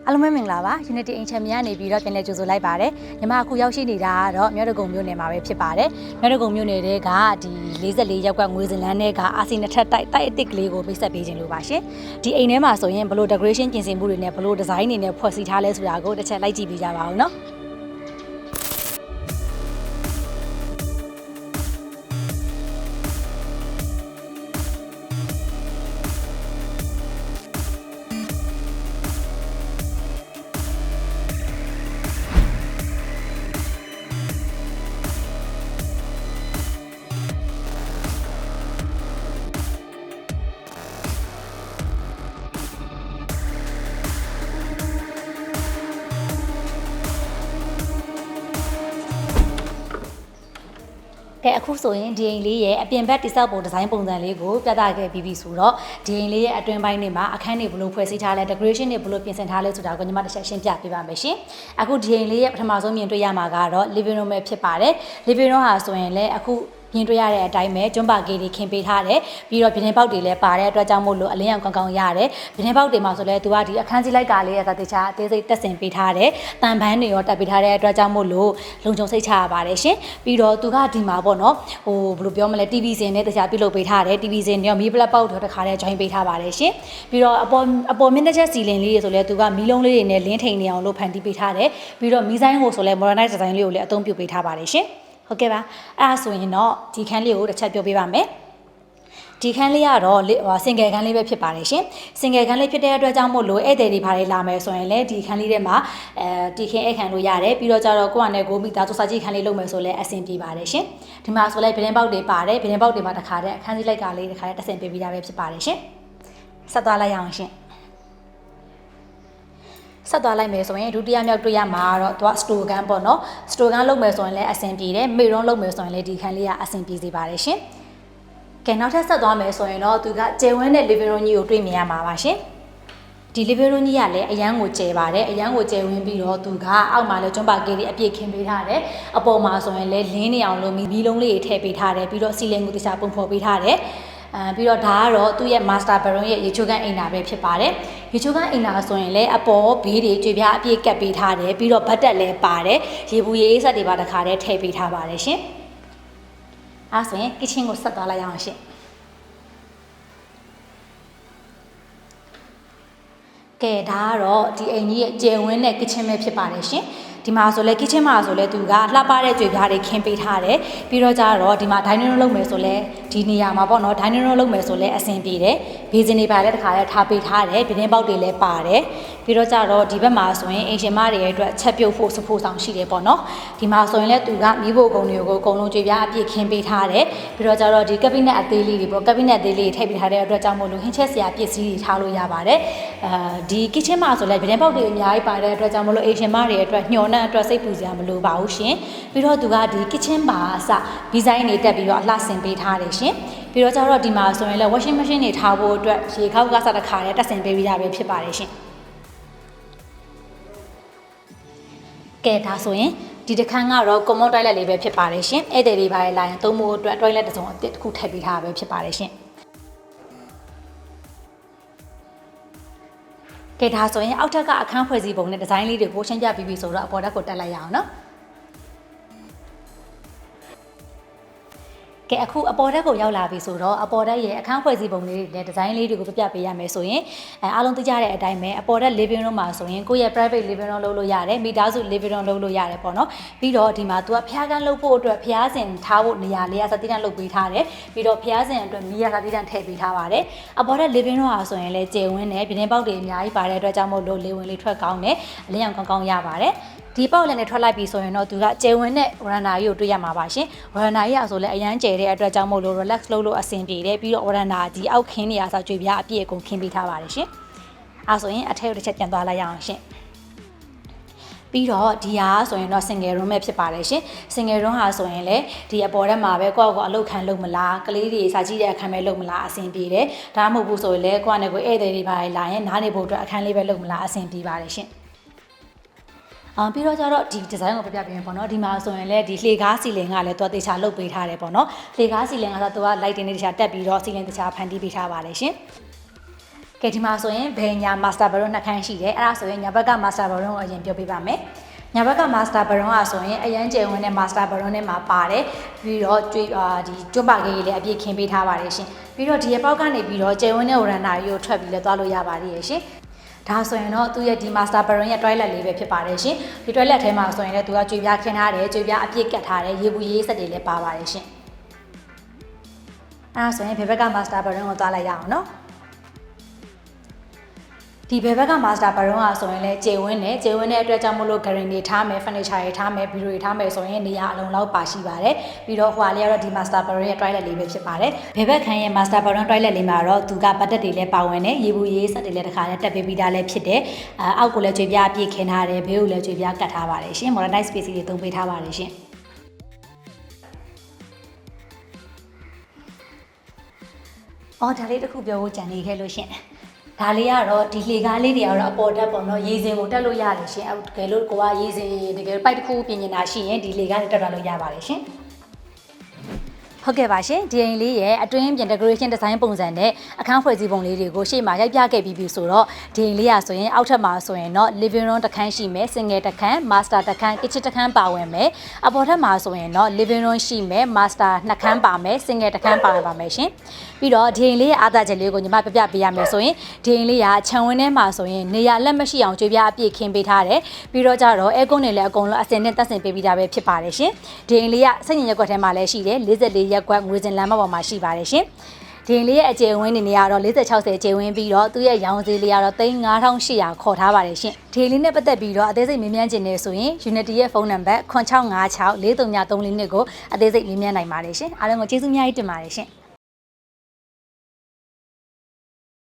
အားလုံးပဲမင်္ဂလာပါ Unity အိမ်ချမ်းများနေပြီးတော့ပြန်လည်ကြိုဆိုလိုက်ပါတယ်ညီမအခုရောက်ရှိနေတာကတော့မြို့တကုံမြို့နယ်မှာပဲဖြစ်ပါတယ်မြို့တကုံမြို့နယ်တွေကဒီ44ရပ်ကွက်ငွေစင်လန်းတွေကအာစီနှစ်ထပ်တိုက်အစ်စ်ကလေးကိုပိတ်ဆက်ပေးခြင်းလို့ပါရှင်ဒီအိမ်ထဲမှာဆိုရင်ဘလို့ decoration ပြင်ဆင်မှုတွေနဲ့ဘလို့ design တွေနဲ့ဖွဲ့စည်းထားလဲဆိုတာကိုတစ်ချက်လိုက်ကြည့်ပေးကြပါဦးနော်ကဲအခုဆိုရင်ဒီအိမ်လေးရဲ့အပြင်ဘက်တိဆောက်ပုံဒီဇိုင်းပုံစံလေးကိုပြသခဲ့ပြီးပြီဆိုတော့ဒီအိမ်လေးရဲ့အတွင်းပိုင်းတွေမှာအခန်းတွေဘလို့ဖွဲ့စည်းထားလဲ decoration တွေဘလို့ပြင်ဆင်ထားလဲဆိုတာကိုညီမတစ်ချက်ရှင်းပြပေးပါမယ်ရှင်အခုဒီအိမ်လေးရဲ့ပထမဆုံးမြင်တွေ့ရမှာကတော့ living room ပဲဖြစ်ပါတယ် living room ဟာဆိုရင်လည်းအခုမြင်တွေ့ရတဲ့အတိုင်းပဲကျွန်းပါကေးတွေခင်းပေးထားတယ်ပြီးတော့ပြတင်းပေါက်တွေလည်းပါတဲ့အတွက်ကြောင့်မို့လို့အလင်းရောင်ကောင်းကောင်းရတယ်ပြတင်းပေါက်တွေမှာဆိုလဲသူကဒီအခန်းကြီးလိုက်ကလေးရဲ့တခြားအသေးစိတ်တက်ဆင်ပေးထားတယ်တန်ပန်းတွေရောတက်ပေးထားတဲ့အတွက်ကြောင့်မို့လို့လုံခြုံစိတ်ချရပါတယ်ရှင်ပြီးတော့သူကဒီမှာပေါ့နော်ဟိုဘယ်လိုပြောမလဲ TV စင်နဲ့တခြားပြုလုပ်ပေးထားတယ် TV စင်ရောမီးပလက်ပေါက်တွေတခါတည်း join ပေးထားပါတယ်ရှင်ပြီးတော့အပေါ်မျက်နှာချက်စီလင်လေးတွေဆိုလဲသူကမီးလုံးလေးတွေနဲ့လင်းထိန်နေအောင်လို့ဖန်တီးပေးထားတယ်ပြီးတော့မီးဆိုင်ဟိုဆိုလဲ modernize design လေးကိုလည်းအသုံးပြုပေးထားပါတယ်ရှင်ဟုတ်ကဲ့ပါအဲ့ဒါဆိုရင်တော့ဒီခန်းလေးကိုတစ်ချက်ပြောပြပါမယ်ဒီခန်းလေးကတော့စင်ငယ်ခန်းလေးပဲဖြစ်ပါတယ်ရှင်စင်ငယ်ခန်းလေးဖြစ်တဲ့အတွက်ကြောင့်မို့လို့ဧည့်သည်တွေဘာတွေလာမယ်ဆိုရင်လည်းဒီခန်းလေးထဲမှာတီခင်းဧည့်ခံလို့ရတယ်ပြီးတော့ကျတော့ကိုယ့်အနေနဲ့ကိုမိသားစုစာကြည့်ခန်းလေးလုပ်မယ်ဆိုလည်းအဆင်ပြေပါတယ်ရှင်ဒီမှာဆိုလည်းပြတင်းပေါက်တွေပါတယ်ပြတင်းပေါက်တွေမှာတစ်ခါတည်းအခန်းကြီးလိုက်ကလေးတစ်ခါတည်းတက်ဆင်ပေးပြီးသားပဲဖြစ်ပါတယ်ရှင်ဆက်သွားလိုက်ရအောင်ရှင်ဆက်သွားလိုက်မယ်ဆိုရင်ဒုတိယမြောက်တွေ့ရမှာတော့သူက store ကန်ပေါ့နော် store ကန်လုပ်မယ်ဆိုရင်လည်းအဆင်ပြေတယ်မေရွန်းလုပ်မယ်ဆိုရင်လည်းဒီခန်းလေးကအဆင်ပြေစေပါတယ်ရှင်ကဲနောက်ထပ်ဆက်သွားမယ်ဆိုရင်တော့သူကကျယ်ဝန်းတဲ့ living room ကြီးကိုတွေ့မြင်ရမှာပါရှင်ဒီ living room ကြီးကလည်းအရန်ကိုကျယ်ပါတယ်အရန်ကိုကျယ်ဝန်းပြီးတော့သူကအောက်မှာလည်းကျွန်းပါကေးတွေအပြည့်ခင်းပေးထားတယ်အပေါ်မှာဆိုရင်လည်းလင်းနေအောင်လို့မီးလုံးလေးတွေထည့်ပေးထားတယ်ပြီးတော့စီလင်ကိုတခြားပုံဖော်ပေးထားတယ်ပြီးတော့ဒါကတော့သူ့ရဲ့ master bedroom ရဲ့ရေချိုးခန်းအိမ်သာပဲဖြစ်ပါတယ်ရေချိုးခန်းအိမ်သာဆိုရင်လည်းအပေါ်ဘေးတွေကြွေပြားအပြည့်ကပ်ပေးထားတယ်ပြီးတော့ဘတ်တက်လည်းပါတယ်ရေဘူးရေအေးဆက်တွေပါတခါတည်းထည့်ပေးထားပါတယ်ရှင်အဲဆိုရင် kitchen ကိုဆက်သွားလိုက်အောင်ရှင်ကဲဒါကတော့ဒီအိမ်ကြီးရဲ့ကျယ်ဝန်းတဲ့ kitchen ပဲဖြစ်ပါတယ်ရှင်ဒီမှာဆိုလဲ kitchen မှာဆိုလဲသူကလှပတဲ့ကြွေပြားတွေခင်းပေးထားတယ်ပြီးတော့ကျတော့ဒီမှာ dining room လုပ်မယ်ဆိုလဲဒီနေရာမှာပေါ့နော် dining room လုပ်မယ်ဆိုလဲအဆင်ပြေတယ်ဘေးစင်တွေပါလဲတခါလဲထားပေးထားတယ်ပြတင်းပေါက်တွေလည်းပါတယ်ပြီးတော့ကျတော့ဒီဘက်မှာဆိုရင်အင်ရှင်မတွေရဲ့အတွက်ချက်ပြုတ်ဖို့စဖို့ဆောင်ရှိတယ်ပေါ့နော်ဒီမှာဆိုရင်လဲသူကမီးဖို့ကုံတွေကိုအကုန်လုံးကြွေပြားအပြည့်ခင်းပေးထားတယ်ပြီးတော့ကျတော့ဒီ cabinet အသေးလေးတွေပေါ့ cabinet အသေးလေးတွေထည့်ပေးထားတဲ့အတွက်ကြောင့်မို့လို့ဟင်းချက်စရာပစ္စည်းတွေထားလို့ရပါတယ်ဒီ kitchen မှာဆိုလဲပြတင်းပေါက်တွေအများကြီးပါတဲ့အတွက်ကြောင့်မို့လို့အင်ရှင်မတွေရဲ့အတွက်ညှော်နှံ့အတွက်စိတ်ပူစရာမလိုပါဘူးရှင်ပြီးတော့သူကဒီ kitchen ပါအစဒီဇိုင်းတွေတက်ပြီးတော့အလှဆင်ပေးထားတယ်ရှင်ပြီးတော့ကျတော့ဒီမှာဆိုရင်လည်း washing machine တွေထားဖို့အတွက်ရေခောက်ကစားတစ်ခါတည်းတက်ဆင်ပေးပြီးတာပဲဖြစ်ပါတယ်ရှင်ကဲဒါဆိုရင်ဒီတစ်ခန်းကတော့ common toilet လေးပဲဖြစ်ပါတယ်ရှင်ဧည့်သည်တွေပါလာရင်သုံးဖို့အတွက် toilet တစ်စုံအသစ်တစ်ခုထည့်ပေးထားတာပဲဖြစ်ပါတယ်ရှင်ကဲဒါဆိုရင်အောက်ထပ်ကအခန်းဖွဲ့စည်းပုံနဲ့ဒီဇိုင်းလေးတွေကိုရှင်းပြပြီးပြီဆိုတော့အပေါ်ဓာတ်ကိုတက်လိုက်ရအောင်နော်ကဲအခုအပေါ်ဓာတ်ကိုရောက်လာပြီဆိုတော့အပေါ်ဓာတ်ရဲ့အခန်းဖွဲ့စည်းပုံလေးတွေနဲ့ဒီဇိုင်းလေးတွေကိုပြပေးရမယ်ဆိုရင်အားလုံးသိကြတဲ့အတိုင်းပဲအပေါ်ဓာတ် living room မှာဆိုရင်ကိုယ့်ရဲ့ private living room လုပ်လို့ရတယ်မိသားစု living room လုပ်လို့ရတယ်ပေါ့နော်ပြီးတော့ဒီမှာ तू ကဖျားကန်းလုပ်ဖို့အတွက်ဖျားစင်ထားဖို့နေရာလေးကစတိတန်လုပ်ပေးထားတယ်ပြီးတော့ဖျားစင်အတွက်မီးရစတိတန်ထည့်ပေးထားပါတယ်အပေါ်ဓာတ် living room ဟာဆိုရင်လည်းကျယ်ဝန်းတယ်ပြတင်းပေါက်တွေအများကြီးပါတဲ့အတွက်ကြောင့်မို့လို့လေဝင်လေထွက်ကောင်းတယ်အလင်းရောင်ကောင်းကောင်းရပါတယ်ဒီပေါက်လည်းနဲ့ထွက်လိုက်ပြီဆိုရင်တော့သူကကျယ်ဝန်းတဲ့ veranda ကြီးကိုတွေ့ရမှာပါရှင် veranda ကြီးဆိုလည်းအရန်ကျယ်တဲ့အတွက်ကြောင့်မို့လို့ relax လုပ်လို့အဆင်ပြေတယ်ပြီးတော့ veranda ဒီအောက်ခင်းနေရာဆိုကြွေပြားအပြည့်အကုန်ခင်းပေးထားပါတယ်ရှင်အဲဆိုရင်အထက်တစ်ချက်ပြန်သွားလိုက်ရအောင်ရှင်ပြီးတော့ဒီဟာဆိုရင်တော့ single room ပဲဖြစ်ပါတယ်ရှင် single room ဟာဆိုရင်လည်းဒီအပေါ်ထဲမှာပဲကိုယ့်ကိုယ်အလုပ်ခံလုပ်မလားကလေးတွေစာကြည့်တဲ့အခန်းပဲလုပ်မလားအဆင်ပြေတယ်ဒါမှမဟုတ်ဘူးဆိုရင်လည်းကိုယ့်အနေကိုဧည့်သည်တွေပါလာရင်နားနေဖို့အတွက်အခန်းလေးပဲလုပ်မလားအဆင်ပြေပါတယ်ရှင်ပြီးတော့ကျတော့ဒီ design ကိုပြပြပေးမယ်ပေါ့နော်ဒီမှာဆိုရင်လည်းဒီလှေကားစီလင်ကလည်းသူကတေချာလုပ်ပေးထားတယ်ပေါ့နော်လှေကားစီလင်ကတော့သူက lighting တွေတခြားတက်ပြီးတော့စီလင်တခြားဖန်တီးပေးထားပါတယ်ရှင်က ကဲဒီမှာဆိုရင်ဘယ်ညာ master baron နှစ်ခန်းရှိတယ်အဲ့ဒါဆိုရင်ညာဘက်က master baron ကိုအရင်ပြောပြပါမယ်ညာဘက်က master baron อ่ะဆိုရင်အရန်ကျယ်ဝန်းတဲ့ master baron နဲ့မှာပါတယ်ပြီးတော့ဒီကျွတ်ပါကေးလေးလည်းအပြည့်ခင်းပေးထားပါတယ်ရှင်ပြီးတော့ဒီရဲ့ပေါက်ကနေပြီးတော့ကျယ်ဝန်းတဲ့ oranda ကြီးကိုထွက်ပြီးလဲသွားလို့ရပါတယ်ရှင်ဒါဆိုရင်တော့သူ့ရဲ့ဒီ master baron ရဲ့ toilet လေးပဲဖြစ်ပါတယ်ရှင်ဒီ toilet ထဲမှာဆိုရင်လည်းသူကကြွေပြားခင်းထားတယ်ကြွေပြားအပြည့်ကတ်ထားတယ်ရေဘူးရေးစက်တွေလည်းပါပါတယ်ရှင်အဲ့ဒါဆိုရင်ဘယ်ဘက်က master baron ကိုသွားလိုက်ရအောင်နော်ဒီဘယ်ဘက်က master baron อ่ะဆိုရင်လည်းကျေဝင်းတဲ့အတွက်ကြောင့်မလို့ green တွေထားမယ် furniture တွေထားမယ် video တွေထားမယ်ဆိုရင်နေရာအလုံးလောက်ပါရှိပါတယ်ပြီးတော့ဟိုလေးကတော့ဒီ master baron ရဲ့ toilet လေးပဲဖြစ်ပါတယ်ဘယ်ဘက်ခန်းရဲ့ master baron toilet လေးမှာတော့သူကပတ်သက်တွေလည်းပါဝင်တယ်ရေဘူးရေးစက်တွေလည်းတစ်ခါလည်းတက်ပေးပြီးသားလည်းဖြစ်တယ်အောက်ကိုလည်းကြွေပြားအပြည့်ခင်းထားတယ်ဘေးကိုလည်းကြွေပြားကတ်ထားပါတယ်ရှင် modernize space တွေသုံးပေးထားပါတယ်ရှင်အော်ဒါလေးတစ်ခုပြောဖို့ကြံနေခဲ့လို့ရှင်ဒါလေးကတော့ဒီလေကားလေးတွေကတော့အပေါ်တက်ပေါ့နော်ရေစင်ကိုတက်လို့ရတယ်ရှင်အဲတကယ်လို့ကိုကရေစင်တကယ်ပိုက်တစ်ခုပြင်နေတာရှိရင်ဒီလေကားတွေတက်သွားလို့ရပါတယ်ရှင်ဟုတ်ကဲ့ပါရှင်ဒီအိမ်လေးရဲ့အတွင်းပြင် decoration design ပုံစံနဲ့အခန်းဖွဲ့စည်းပုံလေးတွေကိုရှေ့မှာရိုက်ပြခဲ့ပြီးပြီဆိုတော့ဒီအိမ်လေးอ่ะဆိုရင်အောက်ထပ်မှာဆိုရင်တော့ living room တစ်ခန်းရှိမယ် single တစ်ခန်း master တစ်ခန်း kitchen တစ်ခန်းပါဝင်မယ်အပေါ်ထပ်မှာဆိုရင်တော့ living room ရှိမယ် master နှစ်ခန်းပါမယ် single တစ်ခန်းပါဝင်ပါမယ်ရှင်ပြီးတော့ဒီအိမ်လေးရဲ့အားသာချက်လေးကိုညီမပြပြပေးရမယ်ဆိုရင်ဒီအိမ်လေးကခြံဝင်းထဲမှာဆိုရင်နေရာလက်မရှိအောင်ကြွေပြားအပြည့်ခင်းပေးထားတယ်ပြီးတော့ကြတော့အဲကွန်းတွေလည်းအကုန်လုံးအစင်နဲ့တက်ဆင်ပေးပြီးသားပဲဖြစ်ပါတယ်ရှင်ဒီအိမ်လေးကစိတ်ညစ်ရက်ကွက်ထဲမှာလည်းရှိတယ်44ရက်ကွက်ငွေစင်လမ်းမပေါ်မှာရှိပါတယ်ရှင်ဒီအိမ်လေးရဲ့အကျယ်ဝန်းနေရာတော့40-60ကျယ်ဝန်းပြီးတော့သူ့ရဲ့ရောင်းစည်းလေးကတော့3,800ခေါ်ထားပါတယ်ရှင်ဒီအိမ်လေးနဲ့ပတ်သက်ပြီးတော့အသေးစိတ်မေးမြန်းခြင်းနေဆိုရင် Unity ရဲ့ဖုန်းနံပါတ်9656 4334ကိုအသေးစိတ်မေးမြန်းနိုင်ပါတယ်ရှင်အားလုံးကိုကျေးဇူးအများကြီးတင်ပါတယ်ရှင်